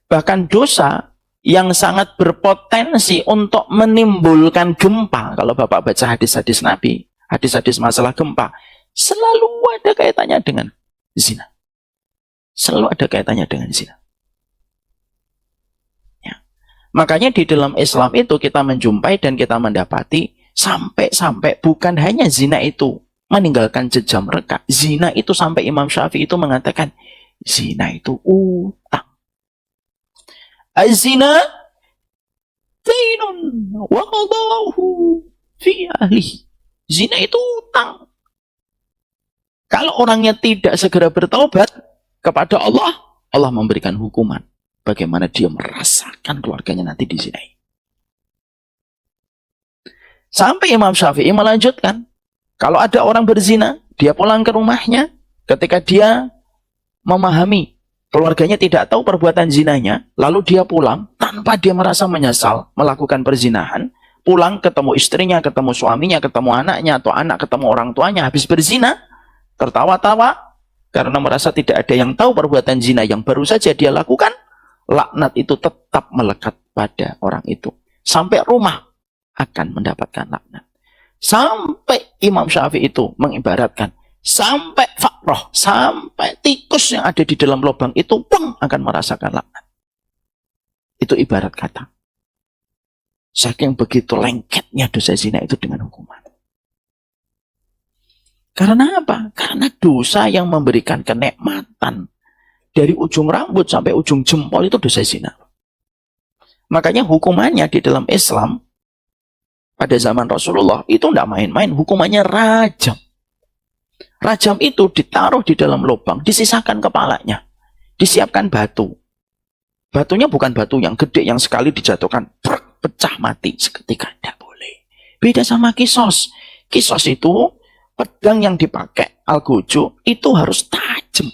[SPEAKER 1] Bahkan dosa yang sangat berpotensi untuk menimbulkan gempa. Kalau Bapak baca hadis-hadis Nabi, hadis-hadis masalah gempa, selalu ada kaitannya dengan zina. Selalu ada kaitannya dengan zina. Ya. Makanya di dalam Islam itu kita menjumpai dan kita mendapati sampai-sampai bukan hanya zina itu meninggalkan jejak mereka. Zina itu sampai Imam Syafi'i itu mengatakan zina itu utang. Az-zina dainun wa qadahu fi ahlihi. Zina itu utang. Kalau orangnya tidak segera bertaubat kepada Allah, Allah memberikan hukuman. Bagaimana dia merasakan keluarganya nanti dizinai. Sampai Imam Syafi'i melanjutkan, kalau ada orang berzina, dia pulang ke rumahnya, ketika dia memahami keluarganya tidak tahu perbuatan zinanya, lalu dia pulang tanpa dia merasa menyesal melakukan perzinahan, pulang ketemu istrinya, ketemu suaminya, ketemu anaknya, atau anak ketemu orang tuanya habis berzina, tertawa-tawa karena merasa tidak ada yang tahu perbuatan zina yang baru saja dia lakukan, laknat itu tetap melekat pada orang itu. Sampai rumah akan mendapatkan laknat. Sampai Imam Syafi'i itu mengibaratkan, sampai fakroh, sampai tikus yang ada di dalam lubang itu pun akan merasakan laknat. Itu ibarat kata. Saking begitu lengketnya dosa zina itu dengan hukuman. Karena apa? Karena dosa yang memberikan kenikmatan dari ujung rambut sampai ujung jempol itu dosa zina. Makanya hukumannya di dalam Islam pada zaman Rasulullah itu tidak main-main, hukumannya rajam. Rajam itu ditaruh di dalam lubang, disisakan kepalanya, disiapkan batu. Batunya bukan batu yang gede yang sekali dijatuhkan pecah mati seketika, tidak boleh. Beda sama kisos. Kisos itu pedang yang dipakai algojo itu harus tajam.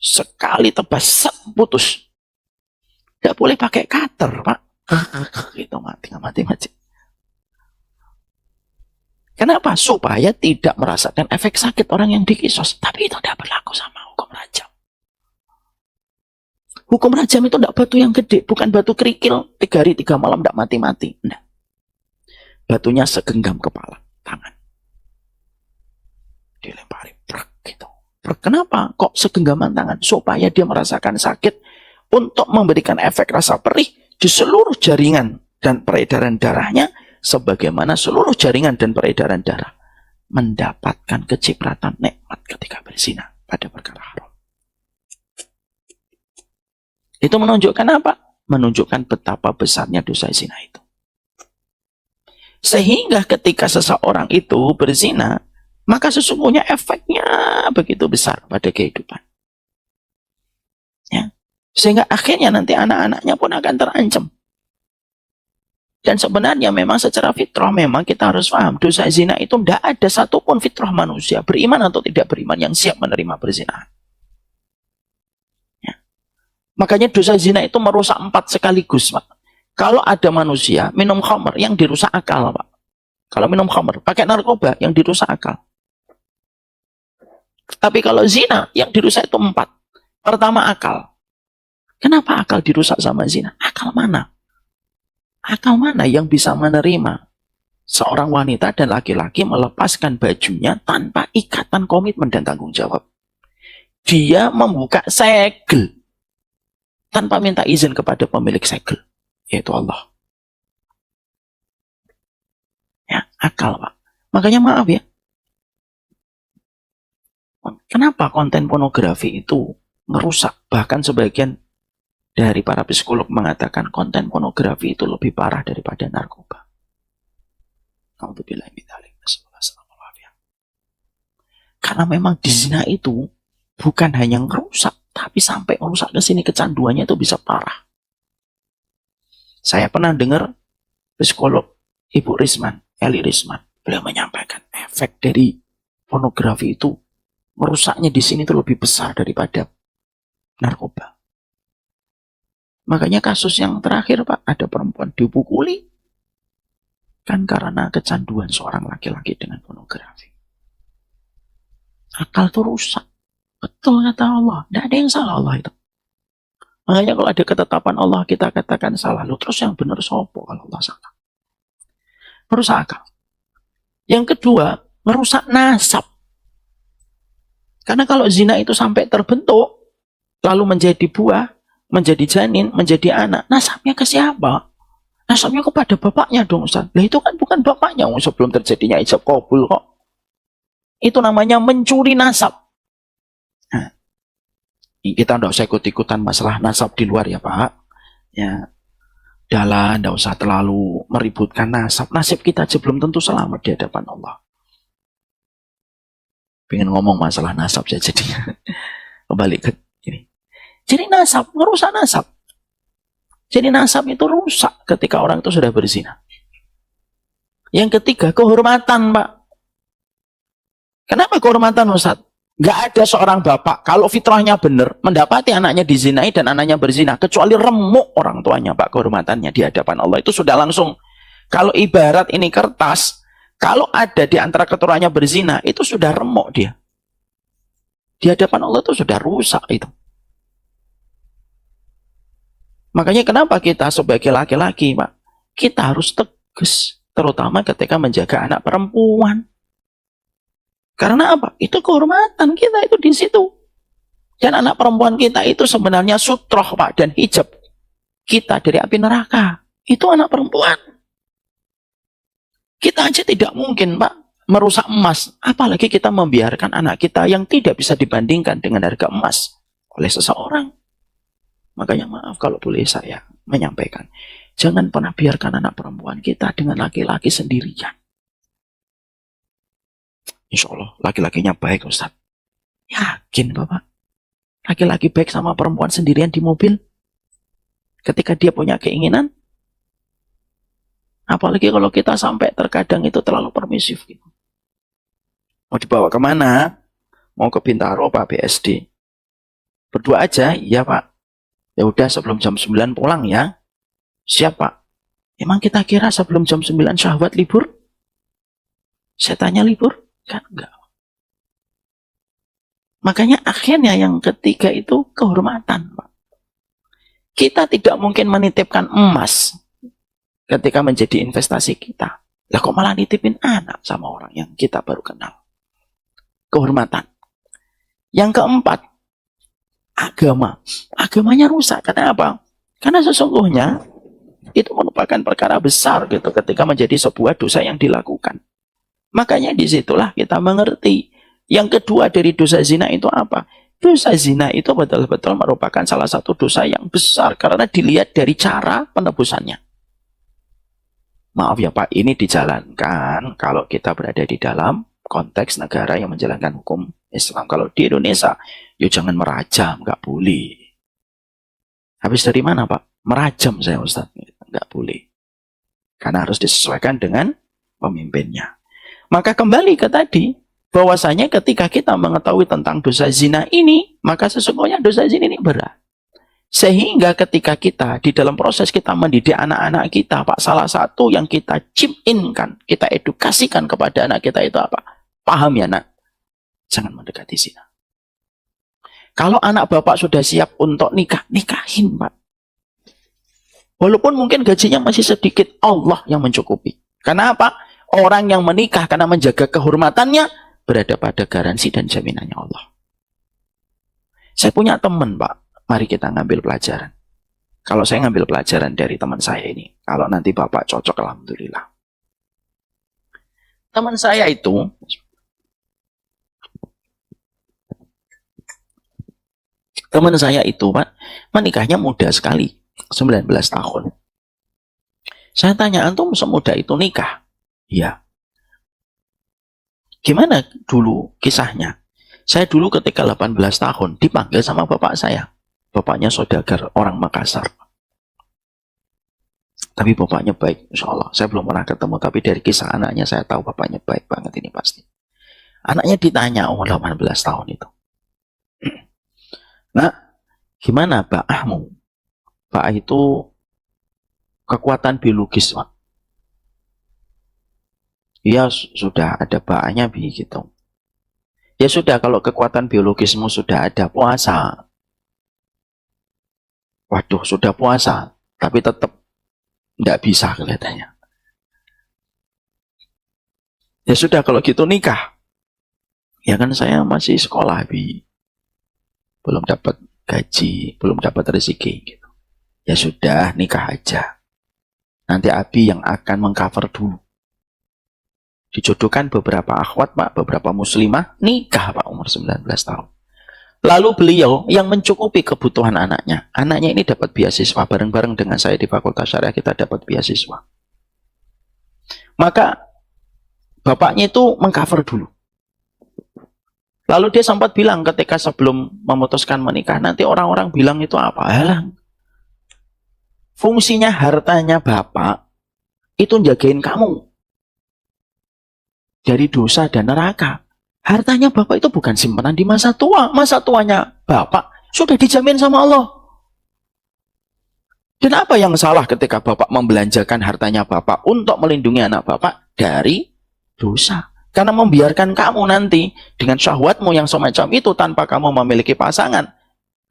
[SPEAKER 1] Sekali tebas, putus. Tidak boleh pakai cutter, Pak. Itu mati. Kenapa? Supaya tidak merasakan efek sakit orang yang dikisos. Tapi itu tidak berlaku sama hukum rajam. Hukum rajam itu tidak batu yang gede, bukan batu kerikil 3 hari 3 malam tidak mati-mati. Nah. Batunya segenggam kepala, tangan. Dilempari gitu. Kenapa kok segenggaman tangan? Supaya dia merasakan sakit untuk memberikan efek rasa perih di seluruh jaringan dan peredaran darahnya, sebagaimana seluruh jaringan dan peredaran darah mendapatkan kecipratan nikmat ketika berzina pada perkara haram. Itu menunjukkan apa? Menunjukkan betapa besarnya dosa zina itu. Sehingga ketika seseorang itu berzina, maka sesungguhnya efeknya begitu besar pada kehidupan. Ya. Sehingga akhirnya nanti anak-anaknya pun akan terancam. Dan sebenarnya memang secara fitrah memang kita harus paham, dosa zina itu tidak ada satupun fitrah manusia, beriman atau tidak beriman, yang siap menerima perzinahan. Ya. Makanya dosa zina itu merusak 4 sekaligus, Pak. Kalau ada manusia minum khamr yang dirusak akal, Pak. Kalau minum khamr, pakai narkoba yang dirusak akal. Tapi kalau zina yang dirusak itu 4. Pertama akal. Kenapa akal dirusak sama zina? Akal mana? Akal mana yang bisa menerima seorang wanita dan laki-laki melepaskan bajunya tanpa ikatan komitmen dan tanggung jawab. Dia membuka segel tanpa minta izin kepada pemilik segel, yaitu Allah. Ya, akal, Pak. Makanya maaf ya, kenapa konten pornografi itu merusak? Bahkan sebagian dari para psikolog mengatakan konten pornografi itu lebih parah daripada narkoba. Karena memang di zina itu bukan hanya ngerusak, tapi sampai merusak ke sini kecanduannya itu bisa parah. Saya pernah dengar psikolog Ibu Risman, Eli Risman, beliau menyampaikan efek dari pornografi itu merusaknya di sini itu lebih besar daripada narkoba. Makanya kasus yang terakhir, Pak, ada perempuan dipukuli kan karena kecanduan seorang laki-laki dengan pornografi. Akal itu rusak. Betul kata Allah. Tidak ada yang salah Allah itu. Makanya kalau ada ketetapan Allah kita katakan salah. Lu terus yang benar sopo kalau Allah salah. Merusak akal. Yang kedua, merusak nasab. Karena kalau zina itu sampai terbentuk, lalu menjadi buah, menjadi janin, menjadi anak, nasabnya ke siapa? Nasabnya kepada bapaknya dong, Ustaz. Lah itu kan bukan bapaknya sebelum terjadinya ijab kabul kok. Itu namanya mencuri nasab. Nah, kita tidak usah ikut-ikutan masalah nasab di luar ya, Pak. Ya, udahlah, tidak usah terlalu meributkan nasab. Nasib kita aja belum tentu selamat di hadapan Allah. Pengen ngomong masalah nasab saja jadi kembali ke ini. Jadi nasab, merusak nasab. Jadi nasab itu rusak ketika orang itu sudah berzina. Yang ketiga, kehormatan, Pak. Kenapa kehormatan, Ustaz? Gak ada seorang bapak, kalau fitrahnya benar, mendapati anaknya dizinai dan anaknya berzina, kecuali remuk orang tuanya, Pak, kehormatannya di hadapan Allah. Itu sudah langsung, kalau ibarat ini kertas, kalau ada di antara keturunannya berzina, itu sudah remuk dia. Di hadapan Allah itu sudah rusak itu. Makanya kenapa kita sebagai laki-laki, Pak, kita harus tegas, terutama ketika menjaga anak perempuan. Karena apa? Itu kehormatan kita itu di situ. Dan anak perempuan kita itu sebenarnya sutroh, Pak, dan hijab kita dari api neraka. Itu anak perempuan. Kita aja tidak mungkin, Pak, merusak emas. Apalagi kita membiarkan anak kita yang tidak bisa dibandingkan dengan harga emas oleh seseorang. Makanya maaf kalau boleh saya menyampaikan. Jangan pernah biarkan anak perempuan kita dengan laki-laki sendirian. Insya Allah laki-lakinya baik, Ustaz. Yakin, Bapak? Laki-laki baik sama perempuan sendirian di mobil? Ketika dia punya keinginan? Apalagi kalau kita sampai terkadang itu terlalu permisif gitu. Mau dibawa kemana? Mau ke Bintaro, Pak, BSD. Berdua aja, iya, Pak. Ya udah sebelum jam 9 pulang ya. Siap, Pak. Emang kita kira sebelum jam 9 syahwat libur? Saya tanya libur? Kan enggak. Makanya akhirnya yang ketiga itu kehormatan, Pak. Kita tidak mungkin menitipkan emas ketika menjadi investasi kita. Lah kok malah nitipin anak sama orang yang kita baru kenal. Kehormatan. Yang keempat, agama. Agamanya rusak. Karena apa? Karena sesungguhnya itu merupakan perkara besar gitu ketika menjadi sebuah dosa yang dilakukan. Makanya disitulah kita mengerti. Yang kedua dari dosa zina itu apa? Dosa zina itu betul-betul merupakan salah satu dosa yang besar karena dilihat dari cara penebusannya. Maaf ya Pak, ini dijalankan kalau kita berada di dalam konteks negara yang menjalankan hukum Islam. Kalau di Indonesia, ya jangan merajam, nggak boleh. Habis dari mana Pak? Merajam saya Ustaz, nggak boleh. Karena harus disesuaikan dengan pemimpinnya. Maka kembali ke tadi, bahwasanya ketika kita mengetahui tentang dosa zina ini, maka sesungguhnya dosa zina ini berat. Sehingga ketika kita di dalam proses kita mendidik anak-anak kita, Pak, salah satu yang kita chip in-kan, kita edukasikan kepada anak kita itu apa? Paham ya nak? Jangan mendekati zina. Kalau anak bapak sudah siap untuk nikah, nikahin Pak. Walaupun mungkin gajinya masih sedikit, Allah yang mencukupi. Karena apa? Orang yang menikah karena menjaga kehormatannya berada pada garansi dan jaminannya Allah. Saya punya teman, Pak. Mari kita ngambil pelajaran. Kalau saya ngambil pelajaran dari teman saya ini, kalau nanti Bapak cocok, alhamdulillah. Teman saya itu Pak, menikahnya muda sekali, 19 tahun. Saya tanya, antum semuda itu nikah? Iya. Gimana dulu kisahnya? Saya dulu ketika 18 tahun dipanggil sama bapak saya. Bapaknya saudagar orang Makassar. Tapi bapaknya baik, insya Allah. Saya belum pernah ketemu, tapi dari kisah anaknya saya tahu bapaknya baik banget ini pasti. Anaknya ditanya umur 18 tahun itu. Nah, gimana Ahmu? Pak itu kekuatan biologis, Pak. Ya sudah ada baknya begitu. Ya sudah, kalau kekuatan biologismu sudah ada, puasa. Waduh, sudah puasa, tapi tetap nggak bisa kelihatannya. Ya sudah, kalau gitu nikah. Ya kan saya masih sekolah, Bi. Belum dapat gaji, belum dapat rezeki gitu. Ya sudah, nikah aja. Nanti Abi yang akan mengcover dulu. Dijodohkan beberapa akhwat, Pak, beberapa muslimah, nikah, Pak, umur 19 tahun. Lalu beliau yang mencukupi kebutuhan anaknya. Anaknya ini dapat beasiswa, bareng-bareng dengan saya di Fakultas Syariah kita dapat beasiswa. Maka bapaknya itu mengcover dulu. Lalu dia sempat bilang ketika sebelum memutuskan menikah, nanti orang-orang bilang itu apa? Alah, fungsinya hartanya bapak itu jagain kamu dari dosa dan neraka. Hartanya bapak itu bukan simpanan di masa tua. Masa tuanya bapak sudah dijamin sama Allah. Dan apa yang salah ketika bapak membelanjakan hartanya bapak untuk melindungi anak bapak dari dosa? Karena membiarkan kamu nanti dengan syahwatmu yang semacam itu tanpa kamu memiliki pasangan,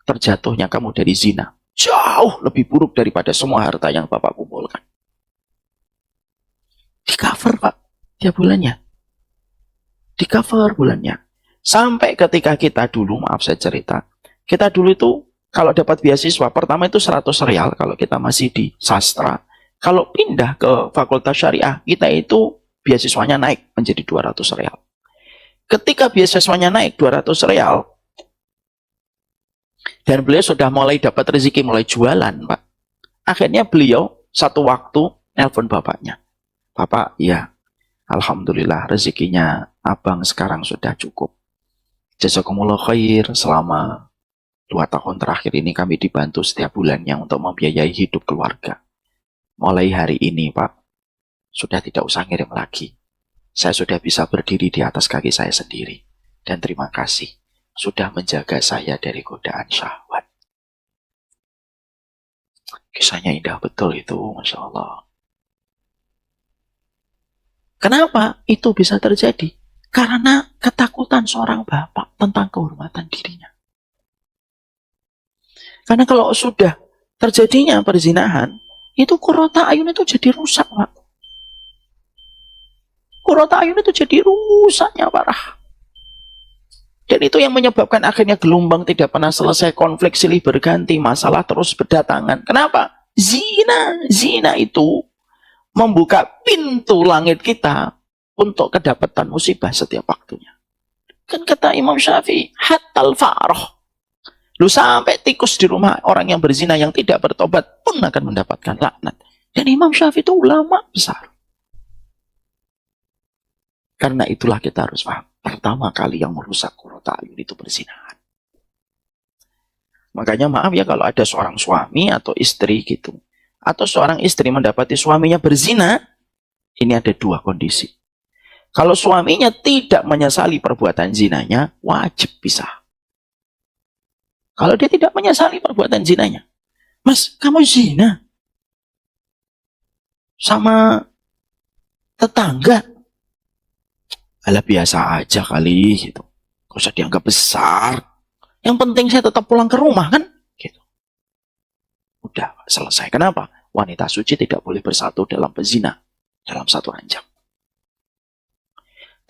[SPEAKER 1] terjatuhnya kamu dari zina. Jauh lebih buruk daripada semua harta yang bapak kumpulkan. Di cover, Pak, tiap bulannya. Di cover bulannya. Sampai ketika kita dulu, maaf saya cerita, kita dulu itu kalau dapat beasiswa, pertama itu 100 real kalau kita masih di sastra. Kalau pindah ke Fakultas Syariah, kita itu beasiswanya naik menjadi 200 real. Ketika beasiswanya naik 200 real, dan beliau sudah mulai dapat rezeki, mulai jualan, Pak. Akhirnya beliau satu waktu nelpon bapaknya. Bapak, ya, alhamdulillah rezekinya abang sekarang sudah cukup. Jazakumullah khair, selama 2 tahun terakhir ini kami dibantu setiap bulannya untuk membiayai hidup keluarga. Mulai hari ini, Pak, sudah tidak usah ngirim lagi. Saya sudah bisa berdiri di atas kaki saya sendiri. Dan terima kasih sudah menjaga saya dari godaan syahwat. Kisahnya indah betul itu, Masya Allah. Kenapa itu bisa terjadi? Karena ketakutan seorang bapak tentang kehormatan dirinya. Karena kalau sudah terjadinya perzinahan, itu qurrata ayun itu jadi rusak, Pak. Qurrata ayun itu jadi rusaknya parah. Dan itu yang menyebabkan akhirnya gelombang tidak pernah selesai, konflik silih berganti, masalah terus berdatangan. Kenapa? Zina itu membuka pintu langit kita untuk kedapatan musibah setiap waktunya. Kan kata Imam Syafi'i, hatal fa'roh. Lu sampai tikus di rumah orang yang berzina yang tidak bertobat pun akan mendapatkan laknat. Dan Imam Syafi'i itu ulama besar. Karena itulah kita harus paham. Pertama kali yang merusak qurrata ayun itu perzinahan. Makanya maaf ya kalau ada seorang suami atau istri gitu. Atau seorang istri mendapati suaminya berzina. Ini ada 2 kondisi. Kalau suaminya tidak menyesali perbuatan zinanya, wajib pisah. Kalau dia tidak menyesali perbuatan zinanya. Mas, kamu zina sama tetangga. Alah biasa aja kali gitu. Gak usah dianggap besar. Yang penting saya tetap pulang ke rumah kan? Gitu. Udah selesai. Kenapa? Wanita suci tidak boleh bersatu dalam pezina dalam satu ranjang.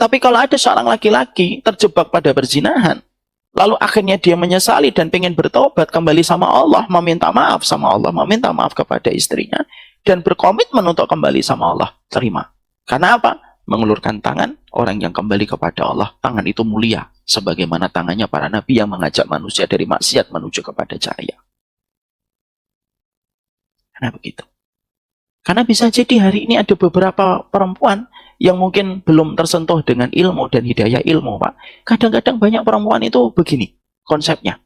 [SPEAKER 1] Tapi kalau ada seorang laki-laki terjebak pada perzinahan, lalu akhirnya dia menyesali dan pengen bertobat kembali sama Allah, meminta maaf sama Allah, meminta maaf kepada istrinya, dan berkomitmen untuk kembali sama Allah, terima. Karena apa? Mengulurkan tangan orang yang kembali kepada Allah. Tangan itu mulia, sebagaimana tangannya para nabi yang mengajak manusia dari maksiat menuju kepada cahaya. Karena begitu. Karena bisa jadi hari ini ada beberapa perempuan yang mungkin belum tersentuh dengan ilmu dan hidayah ilmu, Pak. Kadang-kadang banyak perempuan itu begini konsepnya.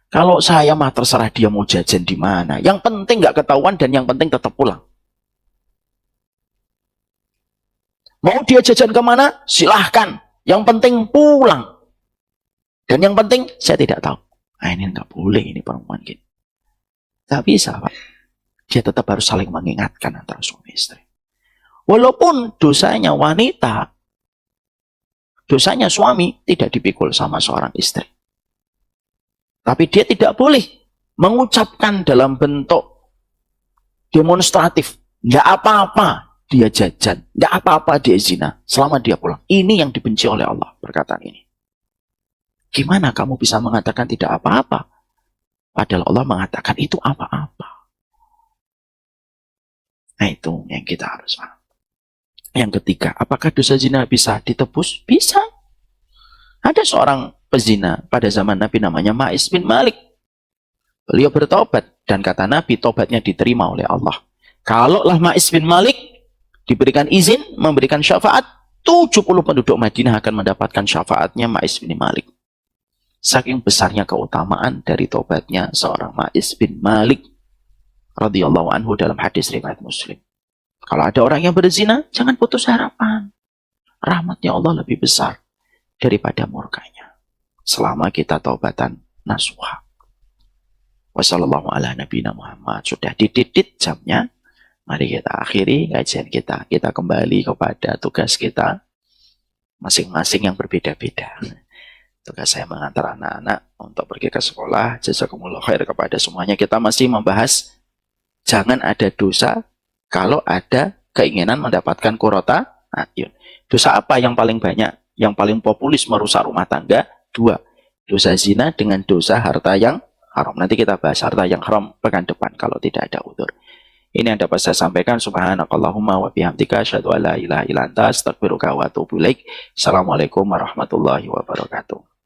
[SPEAKER 1] Kalau saya mah terserah dia mau jajan di mana. Yang penting nggak ketahuan dan yang penting tetap pulang. Mau dia jajan kemana? Silahkan. Yang penting pulang. Dan yang penting saya tidak tahu. Nah, ini nggak boleh ini perempuan gini. Nggak bisa, Pak. Dia tetap harus saling mengingatkan antara suami istri. Walaupun dosanya wanita, dosanya suami tidak dipikul sama seorang istri. Tapi dia tidak boleh mengucapkan dalam bentuk demonstratif. Nggak apa-apa dia jajan. Nggak apa-apa dia zina. Selama dia pulang. Ini yang dibenci oleh Allah, perkataan ini. Gimana kamu bisa mengatakan tidak apa-apa? Padahal Allah mengatakan itu apa-apa. Nah, itu yang kita harus paham. Yang ketiga, apakah dosa zina bisa ditebus? Bisa. Ada seorang pezina pada zaman Nabi namanya Ma'is bin Malik. Beliau bertobat dan kata Nabi tobatnya diterima oleh Allah. Kalaulah Ma'is bin Malik diberikan izin memberikan syafaat, 70 penduduk Madinah akan mendapatkan syafaatnya Ma'is bin Malik. Saking besarnya keutamaan dari tobatnya seorang Ma'is bin Malik radhiyallahu anhu dalam hadis riwayat Muslim. Kalau ada orang yang berzina, jangan putus harapan. Rahmatnya Allah lebih besar daripada murkanya. Selama kita taubatan nasuha. Wassallallahu ala nabiyina Muhammad. Sudah dididit jamnya. Mari kita akhiri kajian kita. Kita kembali kepada tugas kita. Masing-masing yang berbeda-beda. Tugas saya mengantar anak-anak untuk pergi ke sekolah. Jazakumullah khair kepada semuanya. Kita masih membahas jangan ada dosa kalau ada keinginan mendapatkan qurrata a'yun. Dosa apa yang paling banyak? Yang paling populis merusak rumah tangga? 2. Dosa zina dengan dosa harta yang haram. Nanti kita bahas harta yang haram pekan depan kalau tidak ada udzur. Ini yang dapat saya sampaikan. Subhanakallahumma wa bihamdika asyhadu an la ilaha illa anta astaghfiruka wa atubu ilaik. Assalamualaikum warahmatullahi wabarakatuh.